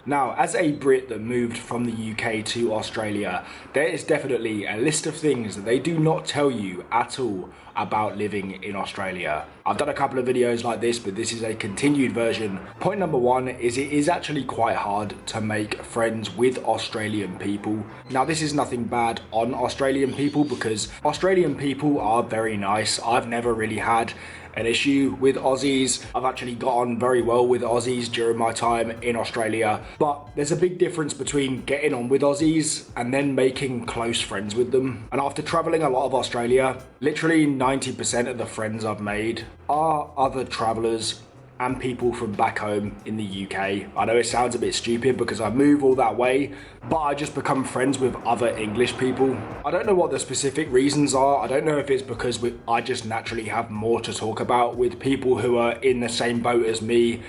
Now, as a Brit that moved from the UK to Australia, there is definitely a list of things that they do not tell you at all about living in Australia. I've done a couple of videos like this, but this is a continued version. Point number one is it is actually quite hard to make friends with Australian people. Now, this is nothing bad on Australian people because Australian people are very nice. I've never really had an issue with Aussies. I've actually got on very well with Aussies during my time in Australia, but there's a big difference between getting on with Aussies and then making close friends with them. And after traveling a lot of Australia, literally 90% of the friends I've made are other travelers and people from back home in the UK. I know it sounds a bit stupid because I move all that way, but I just become friends with other English people. I don't know what the specific reasons are. I don't know if it's because I just naturally have more to talk about with people who are in the same boat as me,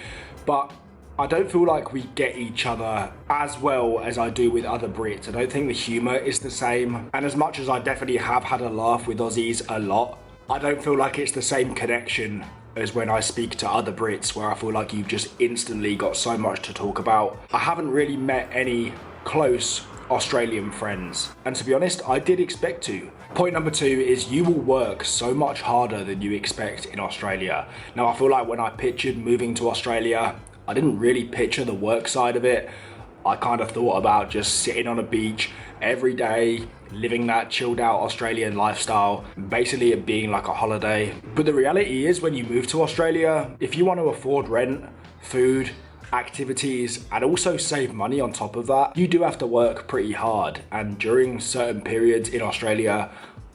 but I don't feel like we get each other as well as I do with other Brits. I don't think the humour is the same, and as much as I definitely have had a laugh with Aussies a lot, I don't feel like it's the same connection as when I speak to other Brits, where I feel like you've just instantly got so much to talk about. I haven't really met any close Australian friends, and to be honest, I did expect to. Point number two is you will work so much harder than you expect in Australia. Now, I feel like when I pictured moving to Australia, I didn't really picture the work side of it. I kind of thought about just sitting on a beach every day, living that chilled out Australian lifestyle, basically it being like a holiday. But the reality is when you move to Australia, if you want to afford rent, food, activities, and also save money on top of that, you do have to work pretty hard. And during certain periods in Australia,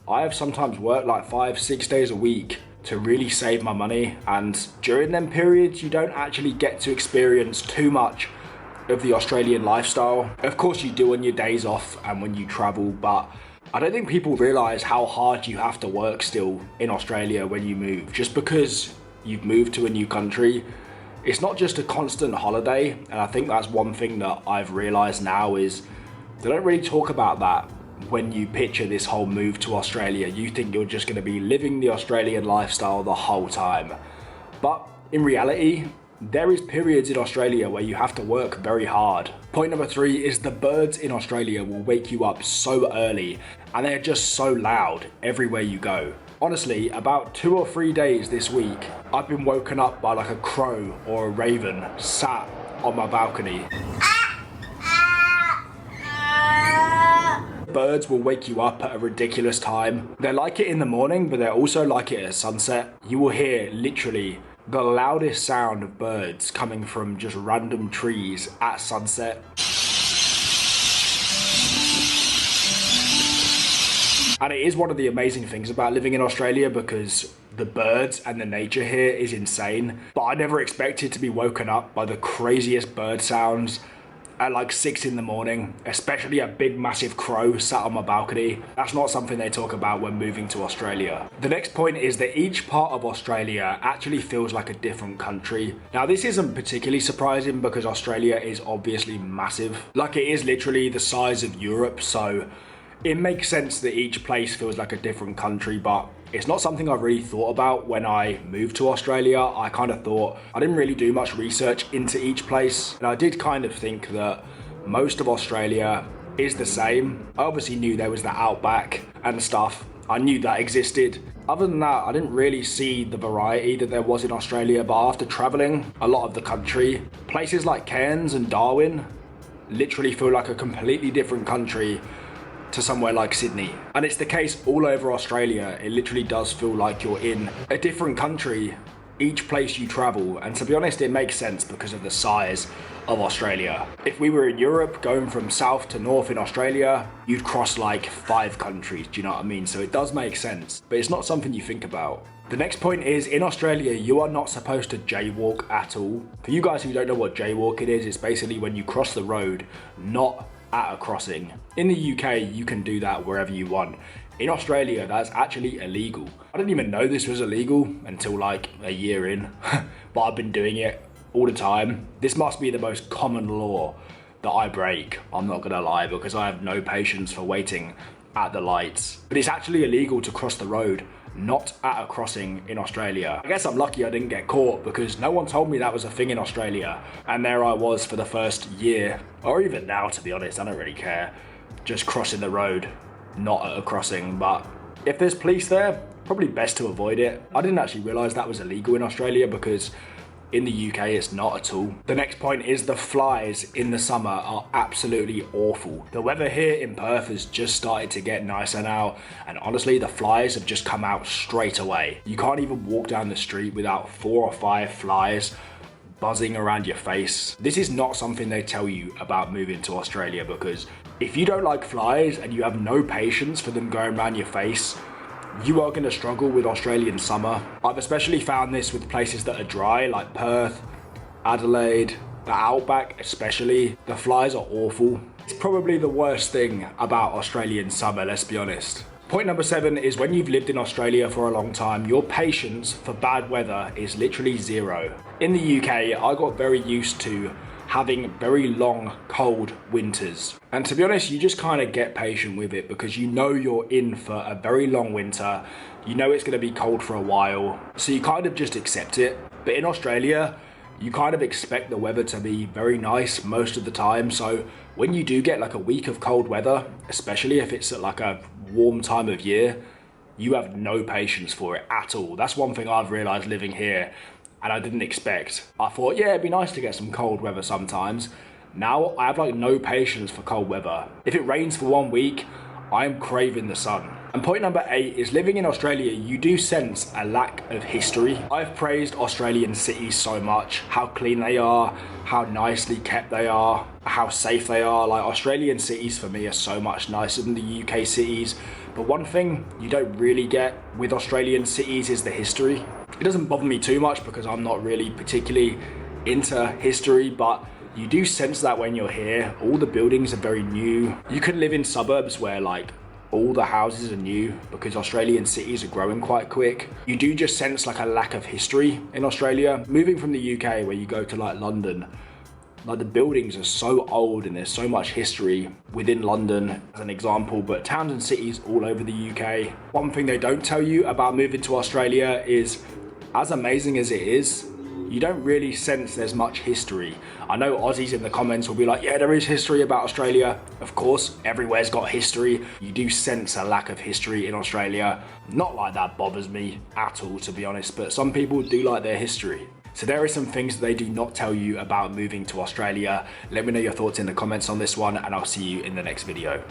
I have sometimes worked like 5-6 days a week to really save my money. And during them periods, you don't actually get to experience too much of the Australian lifestyle. Of course you do on your days off and when you travel, but I don't think people realise how hard you have to work still in Australia when you move. Just because you've moved to a new country, it's not just a constant holiday, and I think that's one thing that I've realised now is they don't really talk about that when you picture this whole move to Australia. You think you're just going to be living the Australian lifestyle the whole time, but in reality, there is periods in Australia where you have to work very hard. Point number three is the birds in Australia will wake you up so early and they're just so loud everywhere you go. Honestly, about 2 or 3 days this week, I've been woken up by like a crow or a raven sat on my balcony. Birds will wake you up at a ridiculous time. They're like it in the morning, but they're also like it at sunset. You will hear literally the loudest sound of birds coming from just random trees at sunset. And it is one of the amazing things about living in Australia because the birds and the nature here is insane. But I never expected to be woken up by the craziest bird sounds at like 6 in the morning, especially a big massive crow sat on my balcony. That's not something they talk about when moving to Australia. The next point is that each part of Australia actually feels like a different country. Now, this isn't particularly surprising because Australia is obviously massive. Like, it is literally the size of Europe, so it makes sense that each place feels like a different country, but it's not something I really thought about when I moved to Australia. I kind of thought I didn't really do much research into each place, and I did kind of think that most of Australia is the same. I obviously knew there was the outback and stuff. I knew that existed. Other than that, I didn't really see the variety that there was in Australia, but after traveling a lot of the country, places like Cairns and Darwin literally feel like a completely different country to somewhere like Sydney. And it's the case all over Australia. It literally does feel like you're in a different country each place you travel, and to be honest, it makes sense because of the size of Australia. If we were in Europe, going from south to north in Australia, you'd cross like 5 countries, do you know what I mean? So it does make sense, but it's not something you think about. The next point is, in Australia, you are not supposed to jaywalk at all. For you guys who don't know what jaywalking is, it's basically when you cross the road, not at a crossing. In the UK, you can do that wherever you want. In Australia, that's actually illegal. I didn't even know this was illegal until like a year in, but I've been doing it all the time. This must be the most common law that I break, I'm not gonna lie, because I have no patience for waiting at the lights. But it's actually illegal to cross the road not at a crossing in Australia. I guess I'm lucky I didn't get caught because no one told me that was a thing in Australia. And there I was for the first year, or even now to be honest, I don't really care. Just crossing the road, not at a crossing. But if there's police there, probably best to avoid it. I didn't actually realise that was illegal in Australia because in the UK it's not at all. The next point is the flies in the summer are absolutely awful. The weather here in Perth has just started to get nicer now, and honestly the flies have just come out straight away. You can't even walk down the street without 4 or 5 flies buzzing around your face. This is not something they tell you about moving to Australia, because if you don't like flies and you have no patience for them going around your face, you are going to struggle with Australian summer. I've especially found this with places that are dry like Perth, Adelaide, the outback especially. The flies are awful. It's probably the worst thing about Australian summer, let's be honest. Point number 7 is when you've lived in Australia for a long time, your patience for bad weather is literally zero. In the UK, I got very used to having very long, cold winters. And to be honest, you just kind of get patient with it because you know you're in for a very long winter. You know it's going to be cold for a while, so you kind of just accept it. But in Australia, you kind of expect the weather to be very nice most of the time. So when you do get like a week of cold weather, especially if it's at like a warm time of year, you have no patience for it at all. That's one thing I've realized living here, and I didn't expect. I thought, yeah, it'd be nice to get some cold weather sometimes. Now I have like no patience for cold weather. If it rains for 1 week, I'm craving the sun. And point number 8 is living in Australia, you do sense a lack of history. I've praised Australian cities so much, how clean they are, how nicely kept they are, how safe they are. Like Australian cities for me are so much nicer than the UK cities. But one thing you don't really get with Australian cities is the history. It doesn't bother me too much because I'm not really particularly into history, but you do sense that when you're here. All the buildings are very new. You could live in suburbs where like all the houses are new because Australian cities are growing quite quick. You do just sense like a lack of history in Australia. Moving from the UK where you go to like London, like the buildings are so old and there's so much history within London as an example, but towns and cities all over the UK. One thing they don't tell you about moving to Australia is, as amazing as it is, you don't really sense there's much history. I know Aussies in the comments will be like, yeah, there is history about Australia. Of course, everywhere's got history. You do sense a lack of history in Australia. Not like that bothers me at all, to be honest, but some people do like their history. So there are some things that they do not tell you about moving to Australia. Let me know your thoughts in the comments on this one, and I'll see you in the next video.